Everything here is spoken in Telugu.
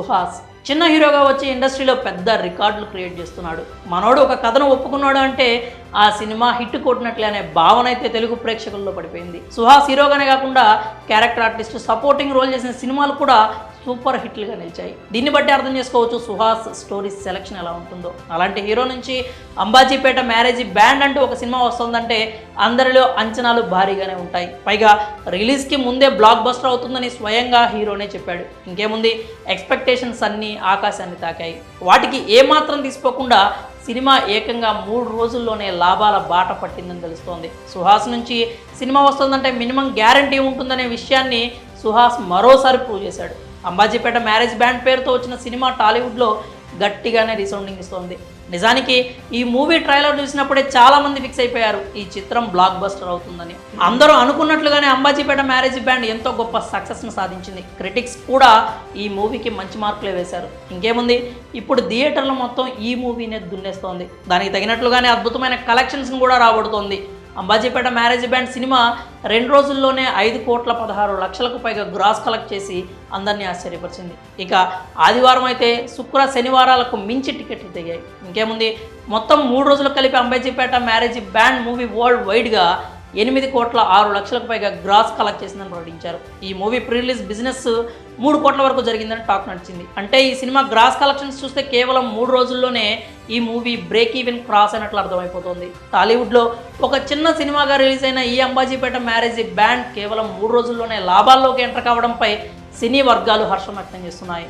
సుహాస్ చిన్న హీరోగా వచ్చి ఇండస్ట్రీలో పెద్ద రికార్డులు క్రియేట్ చేస్తున్నాడు. మనోడు ఒక కథను ఒప్పుకున్నాడు అంటే ఆ సినిమా హిట్ కొట్టినట్లే అనే భావన అయితే తెలుగు ప్రేక్షకుల్లో పడిపోయింది. సుహాస్ హీరోగానే కాకుండా క్యారెక్టర్ ఆర్టిస్ట్, సపోర్టింగ్ రోల్ చేసిన సినిమాలు కూడా సూపర్ హిట్లుగా నిలిచాయి. దీన్ని బట్టి అర్థం చేసుకోవచ్చు సుహాస్ స్టోరీ సెలెక్షన్ ఎలా ఉంటుందో. అలాంటి హీరో నుంచి అంబాజీపేట మ్యారేజీ బ్యాండ్ అంటూ ఒక సినిమా వస్తుందంటే అందరిలో అంచనాలు భారీగానే ఉంటాయి. పైగా రిలీజ్కి ముందే బ్లాక్ బస్టర్ అవుతుందని స్వయంగా హీరోనే చెప్పాడు. ఇంకేముంది, ఎక్స్పెక్టేషన్స్ అన్నీ ఆకాశాన్ని తాకాయి. వాటికి ఏమాత్రం తీసుకోకుండా సినిమా ఏకంగా 3 రోజుల్లోనే లాభాల బాట పట్టిందని తెలుస్తోంది. సుహాస్ నుంచి సినిమా వస్తుందంటే మినిమం గ్యారంటీ ఉంటుందనే విషయాన్ని సుహాస్ మరోసారి ప్రూవ్ చేశాడు. అంబాజీపేట మ్యారేజ్ బ్యాండ్ పేరుతో వచ్చిన సినిమా టాలీవుడ్లో గట్టిగానే రీసౌండింగ్ ఇస్తోంది. నిజానికి ఈ మూవీ ట్రైలర్ చూసినప్పుడే చాలామంది ఫిక్స్ అయిపోయారు ఈ చిత్రం బ్లాక్ బస్టర్ అవుతుందని. అందరూ అనుకున్నట్లుగానే అంబాజీపేట మ్యారేజ్ బ్యాండ్ ఎంతో గొప్ప సక్సెస్ను సాధించింది. క్రిటిక్స్ కూడా ఈ మూవీకి మంచి మార్కులే వేశారు. ఇంకేముంది, ఇప్పుడు థియేటర్లో మొత్తం ఈ మూవీనే దున్నేస్తోంది. దానికి తగినట్లుగానే అద్భుతమైన కలెక్షన్స్ను కూడా రాబడుతోంది. అంబాజీపేట మ్యారేజ్ బ్యాండ్ సినిమా 2 రోజుల్లోనే 5,16,00,000కు పైగా గ్రాస్ కలెక్ట్ చేసి అందరినీ ఆశ్చర్యపరిచింది. ఇక ఆదివారం అయితే శుక్ర శనివారాలకు మించి టికెట్లు తెగాయి. ఇంకేముంది, మొత్తం 3 రోజులు కలిపి Ambajipeta marriage band movie world వైడ్గా 8,06,00,000కు పైగా గ్రాస్ కలెక్ట్ చేసిందని ప్రకటించారు. ఈ మూవీ ప్రీ రిలీజ్ బిజినెస్ 3 కోట్ల వరకు జరిగిందని టాక్ నడిచింది. అంటే ఈ సినిమా గ్రాస్ కలెక్షన్స్ చూస్తే కేవలం 3 రోజుల్లోనే ఈ మూవీ బ్రేక్ ఈవెన్ క్రాస్ అయినట్లు అర్థమైపోతుంది. టాలీవుడ్లో ఒక చిన్న సినిమాగా రిలీజ్ అయిన ఈ అంబాజీపేట మ్యారేజ్ బ్యాండ్ కేవలం 3 రోజుల్లోనే లాభాల్లోకి ఎంటర్ కావడంపై సినీ వర్గాలు హర్షం వ్యక్తం చేస్తున్నాయి.